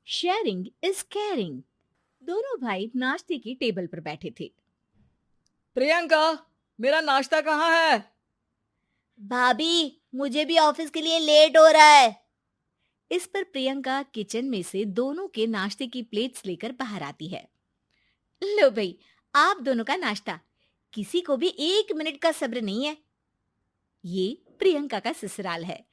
Sharing is caring. दोनों भाई नाश्ते की टेबल पर बैठे थे। प्रियंका, मेरा नाश्ता कहाँ है? भाभी, मुझे भी ऑफिस के लिए लेट हो रहा है। इस पर प्रियंका किचन में से दोनों के नाश्ते की प्लेट्स लेकर बाहर आती है। लो भाई, आप दोनों का नाश्ता। किसी को भी 1 मिनट का सब्र नहीं है। ये प्रियंका का ससुराल है,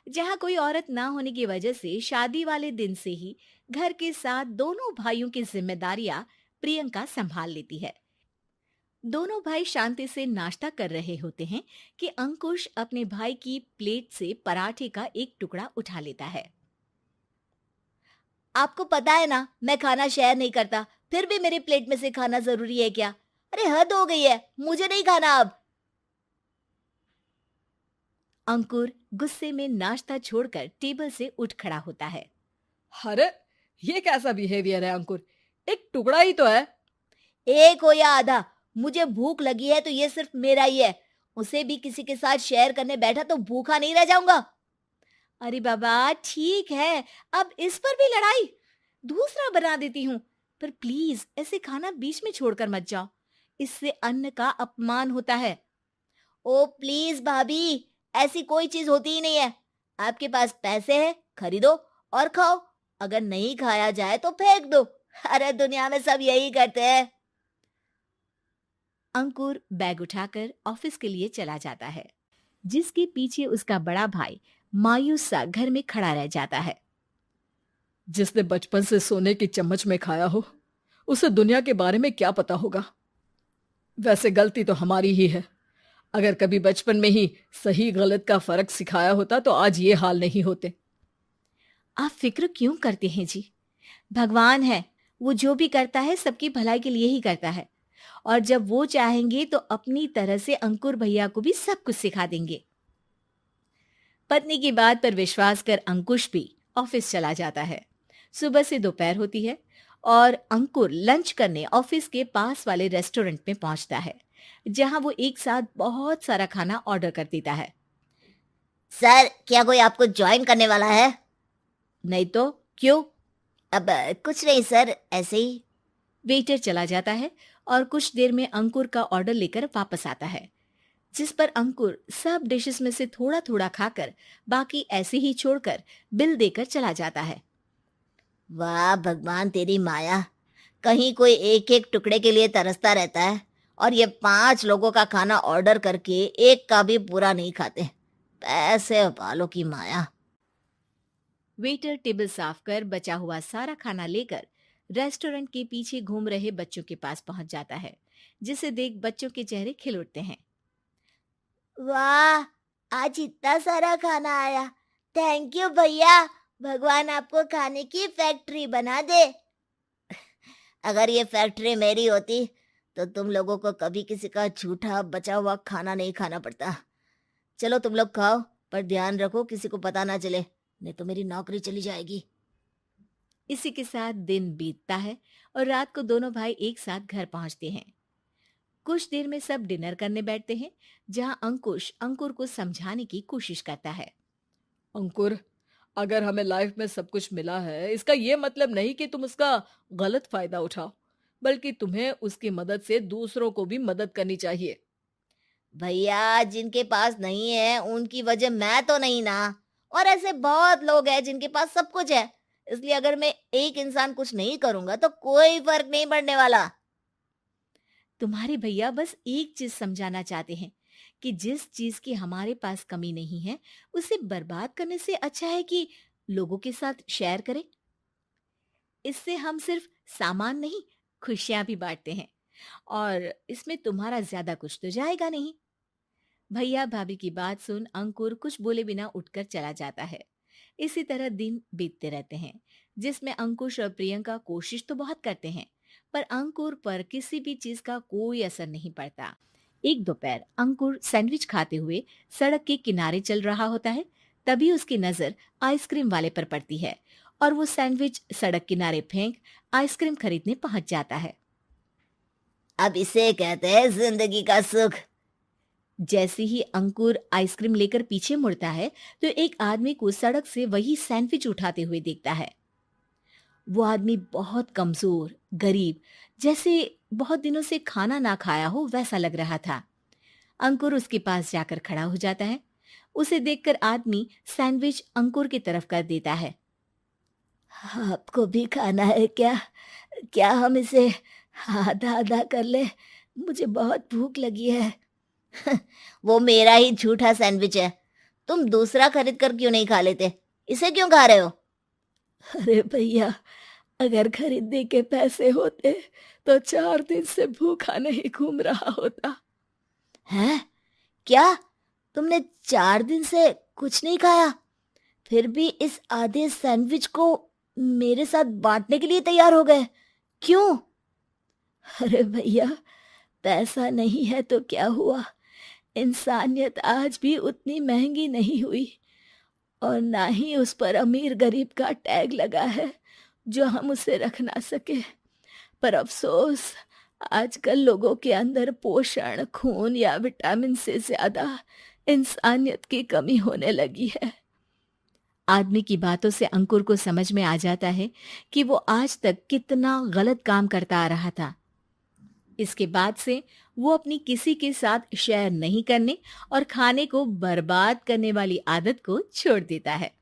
जहाँ कोई औरत ना होने की वजह से शादी वाले दिन से ही घर के साथ दोनों भाइयों की जिम्मेदारियां प्रियंका संभाल लेती है। दोनों भाई शांति से नाश्ता कर रहे होते हैं कि अंकुश अपने भाई की प्लेट से पराठे का एक टुकड़ा उठा लेता है। आपको पता है ना, मैं खाना शेयर नहीं करता, फिर भी मेरी प्लेट में से खाना जरूरी है क्या? अरे हद हो गई है, मुझे नहीं खाना अब। अंकुर गुस्से में नाश्ता छोड़कर टेबल से उठ खड़ा होता है। अरे, ये कैसा बिहेवियर है अंकुर? एक टुकड़ा ही तो है। एक हो या आधा, मुझे भूख लगी है तो ये सिर्फ मेरा ही है। उसे भी किसी के साथ शेयर करने बैठा तो भूखा नहीं रह जाऊंगा। अरे बाबा ठीक है, अब इस पर भी लड़ाई। दूसरा बना देती हूँ, पर प्लीज ऐसे खाना बीच में छोड़कर मत जाओ। इससे अन्न का अपमान होता है। ओ प्लीज भाभी, ऐसी कोई चीज होती ही नहीं है। आपके पास पैसे हैं, खरीदो और खाओ। अगर नहीं खाया जाए तो फेंक दो। अरे दुनिया में सब यही करते हैं। अंकुर बैग उठाकर ऑफिस के लिए चला जाता है, जिसके पीछे उसका बड़ा भाई मायूस सा घर में खड़ा रह जाता है। जिसने बचपन से सोने की चम्मच में खाया हो, उसे दुनिया के बारे में क्या पता होगा। वैसे गलती तो हमारी ही है। अगर कभी बचपन में ही सही गलत का फर्क सिखाया होता तो आज ये हाल नहीं होते। आप फिक्र क्यों करते हैं जी? भगवान है, वो जो भी करता है सबकी भलाई के लिए ही करता है। और जब वो चाहेंगे तो अपनी तरह से अंकुर भैया को भी सब कुछ सिखा देंगे। पत्नी की बात पर विश्वास कर अंकुश भी ऑफिस चला जाता है। सुबह से दोपहर होती है और अंकुर लंच करने ऑफिस के पास वाले रेस्टोरेंट में पहुंचता है, जहां वो एक साथ बहुत सारा खाना ऑर्डर कर देता है। सर, क्या कोई आपको ज्वाइन करने वाला है? नहीं तो क्यों? अब कुछ नहीं सर, ऐसे ही। वेटर चला जाता है और कुछ देर में अंकुर का ऑर्डर लेकर वापस आता है, जिस पर अंकुर सब डिशेस में से थोड़ा थोड़ा खाकर बाकी ऐसे ही छोड़कर बिल देकर चला जाता है। वाह भगवान, तेरी माया। कहीं कोई एक एक टुकड़े के लिए तरसता रहता है और ये 5 लोगों का खाना ऑर्डर करके एक का भी पूरा नहीं खाते। पैसे वालों की माया। वेटर टेबल साफ कर बचा हुआ सारा खाना लेकर रेस्टोरेंट के पीछे घूम रहे बच्चों के पास पहुंच जाता है, जिसे देख बच्चों के चेहरे खिल उठते हैं। वाह, आज इतना सारा खाना आया। थैंक यू भैया। भगवान आपको खाने की फैक्ट्री बना दे। अगर ये फैक्ट्री मेरी होती तो तुम लोगों को कभी किसी का झूठा बचा हुआ खाना नहीं खाना पड़ता। चलो तुम लोग खाओ, पर ध्यान रखो किसी को पता ना चले, नहीं तो मेरी नौकरी चली जाएगी। इसी के साथ दिन बीतता है और रात को दोनों भाई एक साथ घर पहुंचते हैं। कुछ देर में सब डिनर करने बैठते हैं, जहां अंकुश अंकुर को समझाने की कोशिश करता है। अंकुर, अगर हमें लाइफ में सब कुछ मिला है, इसका ये मतलब नहीं कि तुम उसका गलत फायदा उठाओ, बल्कि तुम्हें उसकी मदद से दूसरों को भी मदद करनी चाहिए। भैया, जिनके पास नहीं है उनकी वजह मैं तो नहीं ना। और ऐसे बहुत लोग हैं जिनके पास सब कुछ है। इसलिए अगर मैं एक इंसान कुछ नहीं करूंगा तो कोई फर्क नहीं पड़ने वाला। तुम्हारे भैया बस एक चीज समझाना चाहते हैं कि जिस चीज की हमारे पास कमी नहीं है, उसे बर्बाद करने से अच्छा है कि लोगों के साथ शेयर करें। इससे हम सिर्फ सामान नहीं, खुशियां भी बांटते हैं, और इसमें तुम्हारा ज्यादा कुछ तो जाएगा नहीं। भैया भाभी की बात सुन अंकुर कुछ बोले बिना उठकर चला जाता है। इसी तरह दिन बीतते रहते हैं, जिसमें अंकुश और प्रियंका कोशिश तो बहुत करते हैं, पर अंकुर पर किसी भी चीज का कोई असर नहीं पड़ता। एक दोपहर अंकुर सैंडविच खाते हुए सड़क के किनारे चल रहा होता है। तभी उसकी नजर आइसक्रीम वाले पर पड़ती है और वो सैंडविच सड़क किनारे फेंक आइसक्रीम खरीदने पहुंच जाता है। अब इसे कहते हैं जिंदगी का सुख। जैसे ही अंकुर आइसक्रीम लेकर पीछे मुड़ता है, तो एक आदमी को सड़क से वही सैंडविच उठाते हुए देखता है। वो आदमी बहुत कमजोर, गरीब, जैसे बहुत दिनों से खाना ना खाया हो वैसा लग रहा था। अंकुर उसके पास जाकर खड़ा हो जाता है। उसे देखकर आदमी सैंडविच अंकुर की तरफ कर देता है। आपको भी खाना है क्या? क्या हम इसे आधा आधा कर ले? मुझे बहुत भूख लगी है। वो मेरा ही झूठा सैंडविच है। तुम दूसरा खरीद कर क्यों नहीं खा लेते? इसे क्यों खा रहे हो? अरे भैया, अगर खरीदने के पैसे होते तो 4 दिन से भूखा नहीं घूम रहा होता। हैं? क्या? तुमने 4 दिन से कुछ नहीं खाया, फिर भी इस आधे सैंडविच को मेरे साथ बांटने के लिए तैयार हो गए? क्यों? अरे भैया, पैसा नहीं है तो क्या हुआ, इंसानियत आज भी उतनी महंगी नहीं हुई, और ना ही उस पर अमीर गरीब का टैग लगा है जो हम उसे रख ना सके। पर अफसोस, आजकल लोगों के अंदर पोषण, खून या विटामिन से ज्यादा इंसानियत की कमी होने लगी है। आदमी की बातों से अंकुर को समझ में आ जाता है कि वो आज तक कितना गलत काम करता आ रहा था। इसके बाद से वो अपनी किसी के साथ शेयर नहीं करने और खाने को बर्बाद करने वाली आदत को छोड़ देता है।